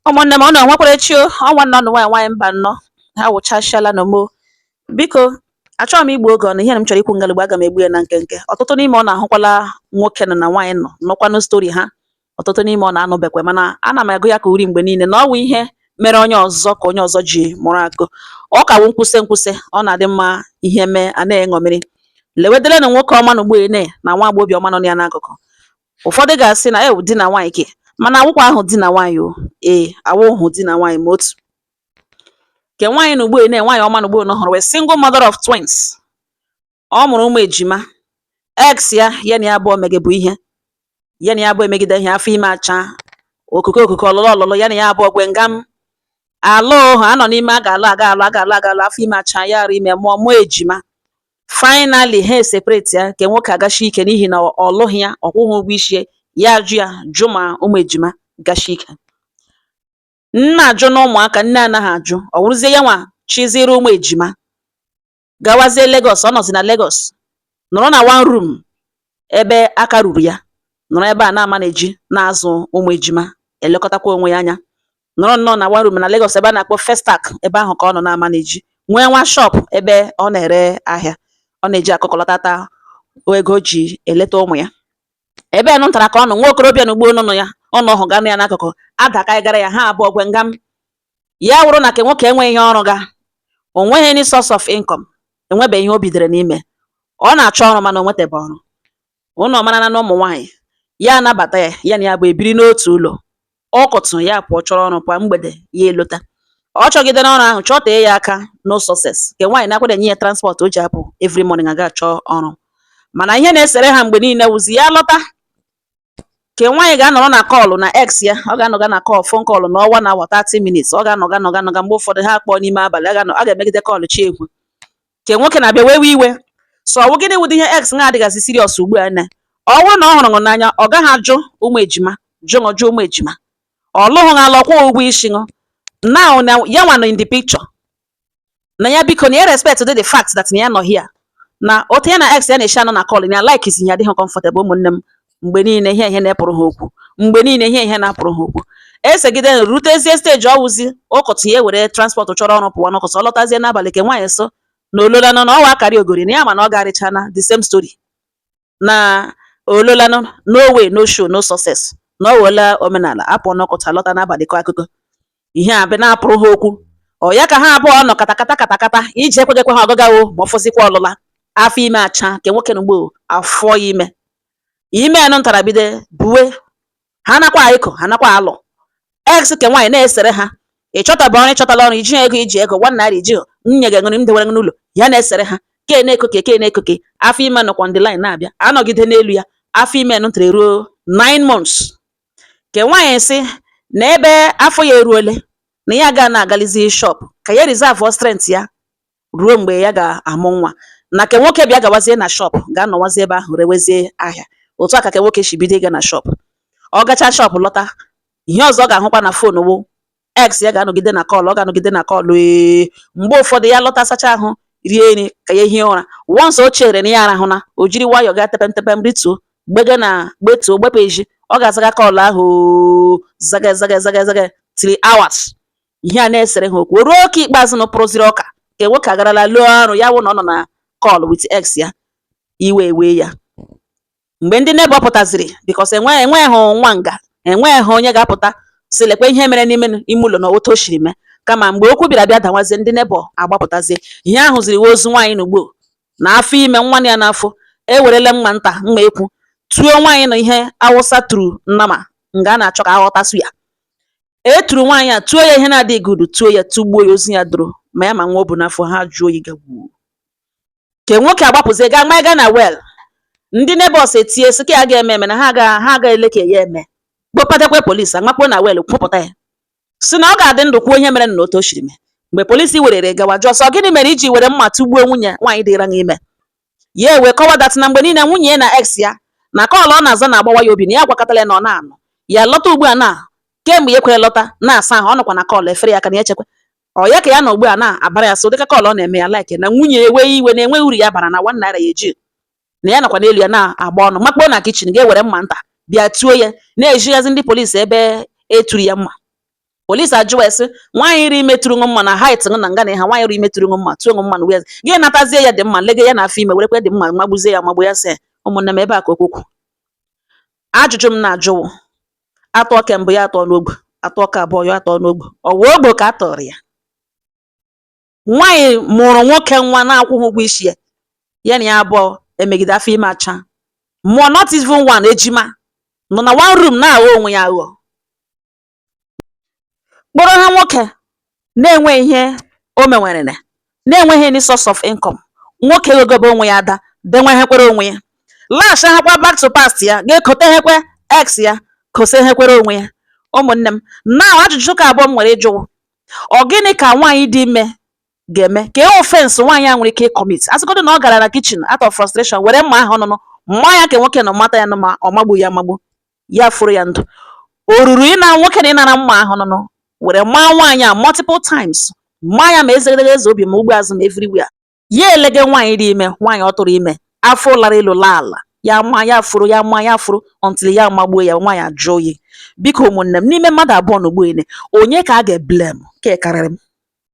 Ụmụnne m, unu enwekwara echi o. Ọnwa nnọọ nwaanyị nwaanyị mba nnọọ ha wụchasịala na mo. Biko, achọghị m igbu oge ọnụ. Ihe na m chọrọ ikwu ngalịgbo aga m egbu ya na nkenke. Ọtụtụ n'ime ọ na-ahụkwala nwoke nọ na nwaanyị nọ nụkwanụ stori ha. Ọtụtụ n'ime ọ na-anụbekwe, mana ana m agụ ya ka uri mgbe niile na ọwụ ihe mere onye ọzọ ka onye ọzọ ji mụrụ akụ. Ọ kawo nkwụsị nkwụsị, ọ na-adị mma ihe mee a na-eṅomiri. Lewedele na nwoke ọma na ugbo ene na nwa agbọghọbịa ọma nọ ya n'akụkụ. Ụfọdụ ga-asị na ewu di na nwaanyị ke, mana awụkwa ahụ di na nwaanyị o. Ee, awụhụ di na nwaanyị ma otu. Ke nwaanyị na ugbo ene nwaanyị ọma na ugbo ene hụrụ wee single mother of twins. Ọ mụrụ ụmụ ejima. Ex ya na ya abụọ mege bụ ihe. Ya na ya abụọ emegide ihe afọ ime acha. Okuko okuko ọlụlụ ọlụlụ ya na ya abụọ gwe ngam. Alụ ha anọ n'ime a ga-alụ aga alụ afọ ime acha ya arụ ime mụọ ejima. Finally ha separate ya ke nwoke agashi ike n'ihi na ọ lụghị ya, ọ kwụghị ụgwọ isi ya ajụ ya jụ ma ụmụ ejima gashi ike. Nne ajụ na ụmụaka nne anaghị ajụ, ọ wụrụzie ya nwa chiziri ụmụ ejima gawazie Lagos. Ọ nọzi na Lagos nọrọ na one room ebe aka ruru ya, nọrọ ebe a na-ama na-eji na-azụ ụmụ ejima, elekọtakwa onwe ya anya. Nọrọ nnọọ na one room na Lagos ebe a na-akpọ Festac, ebe ahụ ka ọ nọ na-ama na-eji nwee nwa shop ebe ọ na-ere ahịa. Ọ na-eji akụkọlọtata ego o ji eleta ụmụ ya. Ebe a ntara ka ọ nọ nwa okorobịa na ugbo nọ ya, ọ nọ hụ ganụ ya n'akụkụ adaka gara ya ha abụọ gwe ngam. Ya wụrụ na ke nwoke enweghị ihe ọrụ ga, o nweghị any source of income, enwebeghị ihe o bidoro n'ime. Ọ na-achọ ọrụ mana o nwetebe ọrụ. Ụnụ ọmarana na ụmụ nwaanyị ya anabata ya na ya bụ ebiri n'otu ụlọ. Ọkụtụ ya pụọ chọrọ ọrụ kwa mgbede ya elota. Ọ chọgidere ọrụ ahụ chọtee ya aka no success. Ke nwaanyị na-akwada enye ya transport o ji apụ every morning aga achọ ọrụ. Mana ihe na-esere ha mgbe niile wụzi ya lọta. Ke nwaanyị ga-anọrọ na kọlụ na ex ya, ọ ga-anọga na kọl phone kọlụ na ọwa na awa 30 minutes. Ọ ga-anọga mgbe ụfọdụ ha akpọọ n'ime abalị a ga-emegide kọlụ chi egwu. Ke nwoke na-abịa wewe iwe. So ọ wụ gịnị wụdị ihe ex na-adịgasị serious ugbu a nne. Ọ bụrụ na ọ hụrụ n'anya ọ gaghị ajụ ụmụ ejima jụ ụmụ ejima. Ọ lụghị ha alọkwa ụgwọ isi ṅụ. Now na ya nwa nọ in the picture. Na ya biko na ya respect the fact that na ya nọ here. Na otu ya na ex ya na-eshi anọ na kọlụ na ya like isi ya adịghị comfortable. Ụmụnne m, mgbe niile ihe na-epụrụ ha okwu, mgbe niile ihe na-apụrụ ha okwu. Esegide rutezie stage ọwụzi ụkọtụ ya were transport chọrọ ọrụ pụwa n'ụkọtụ. Ọ lọtazie n'abalị ke nwaanyị so na ololanọ na ọwa akarị ogori na ya ma na ọ garịchana the same story. Na ololanọ no way no show no success. Na ọ wela omenala apụ n'ụkọtụ alọta n'abalị kọ akụkọ. Ihe a bụ na-apụrụ ha okwu. Ọ ya ka ha abụọ nọ katakata iji ekwegekwe ha ọgụgawo ma ọ fọzikwa ọlụla. Afọ ime acha ke nwoke na ugbo afọ ya ime. Ime anụ ntara bide buwe. Ha nakwa ịkọ ha nakwa alụ. Ex ke nwaanyị na-esere ha. Ị chọtaba ọrụ ịchọtala ọrụ iji ego iji ego 1 naira iji nye gị ṅụrị m dewere n'ụlọ ya na-esere ha. Ke na-ekoke afọ ime nọkwa on the line na-abịa anọgide n'elu ya. Afọ ime nụ ntara eruo 9 months. Ke nwaanyị sị na ebe afọ ya eruole na ya ga na-agalizi shop ka ya reserve strength ya ruo mgbe ya ga-amụ nwa. Na ke nwoke bịa gawazie na shop ga-anọwazie ebe ahụ rewezie ahịa. Otu aka ka nwoke si bido ịga na shop. Ọ gacha shop lọta, ihe ọzọ ọ ga-ahụkwa na phone wụ ex ya ga-anọgide na kọlụ. Ọ ga-anọgide na kọlụ mgbe ụfọdụ ya lọta sacha ahụ rie nri ka ya hie ụra. Once o chere na ya arahụna, o jiri nwayọọ ga tepem rituo gbege na gbetuo gbepụ eji. Ọ ga-azaga kọlụ ahụ zaga 3 hours. Ihe a na-esere ha okwu ruo oke ikpeazụ na pụrụziri ọka ke nwoke agarala lụọ ọrụ ya wụ na ọ nọ na kọlụ with ex ya. Iwe ewe ya. Mgbe ndị neighbor pụtaziri because enweghị nwa nga, enweghị onye ga-apụta sị lekwa ihe mere n'ime ụlọ na otu o shiri mee. Kama mgbe okwu bịara bịa dawazie ndị neighbor agbapụtazie. Ihe ahụ ziri ozu nwaanyị n'ugbo na afọ ime nwa ya n'afọ. Ewerele mma nta mma ekwu tuo nwaanyị na ihe awụsa turu nnama nga a na-achọ ka aghọtasụ ya. Eturu nwaanyị a tuo ya ihe na-adịghị gudu, tuo ya tugbuo ya, ozu ya dụrụ ma ya ma nwa o bu n'afọ. Ha jụọ oyi gagbuo. Ke nwoke agbapụzie ga ma ga na well. Ndị neighbors etie sị ka ya ga-eme eme na ha ga-eleke ya eme. Kpọpatakwa polisi amakpo na well kwupụta ya. Si na ọ ga-adị ndụ kwuo ihe mere na otu o shiri mee. Mgbe polisi werere gawa jụọ sọ gịnị mere iji were mma tugbuo nwunye nwaanyị dịra ime. Ya ewe kọwa dat na mgbe niile nwunye na ex ya na kọlụ ọ na-aza na-agbawa ya obi na ya gwakọtala ya na ọ na-anọ. Ya lọta ugbu a na kemgbe ya kwere lọta na-asa ahụ ọ nọkwa na kọlụ efere ya aka na ya echekwa. Ọ ya ka ya na ugbu a na-abara ya so dịka kọlụ ọ na-eme ya like na nwunye ewe iwe na enweghị uru ya bara na 1 naira ya eji. Na ya nakwa n'elu ya na-agba ọnụ makpuo na kichin ga-ewere mma nta bịa tuo ya na-ejighazi ndị polisi ebe eturu ya mma. Police ajụwa sị nwaanyị iri ime tụrụ mma na height na nga na ha nwaanyị iri ime tụrụ mma tụọ mma na wezi gị natazie ya dị mma lege ya na afọ ime werekwe dị mma magbuzie ya magbu ya sị ụmụnne m ebe a ka okwu ajụjụ m na-ajụwụ atọ ke mbụ ya atọ n'ogbe atọ ka abụọ ya atọ n'ogbe ọwa ogbo ka atọrọ ya nwaanyị mụrụ nwoke nwa na-akwụghị ụgwọ isi ya na ya abụọ emegide afọ ime acha mụọ not even one ejima nọ na one room na-aghọ onwe ya aghọ kpọrọ ha nwoke na-enwe ihe o menwere na-enweghị any source of income nwoke egobe onwe ya ada denwehekwere onwe ya lash ahakwa back to past ya ga-ekote hekwe ex ya kose hekwere onwe ya ụmụnne m na ajụjụ ka abụọ m nwere ịjụwụ ọ gịnị ka nwaanyị dị ime ga-eme ka e ofense nwaanyị a nwere ike ịkọmit asịgodo na ọ gara na kichin out of frustration were mma ahụ ọnụnụ mma ya ka nwoke nọ mata ya ma ọ magbu ya magbu ya furu ya ndụ o ruru ịna nwoke na ịnara mma ahụ ọnụnụ were maa nwaanyị a multiple times maa ya ma ezegedege eze obi ma ugbo azụ ma everywhere ya elege nwaanyị dị ime nwaanyị ọ tụrụ ime afọ lara elu laa ala ya ma ya furu ya ma ya furu until ya magbuo ya nwaanyị ajụ oyi biko ụmụnne m n'ime mmadụ abụọ na ugbo onye ka a ga-eblem ka karịrị m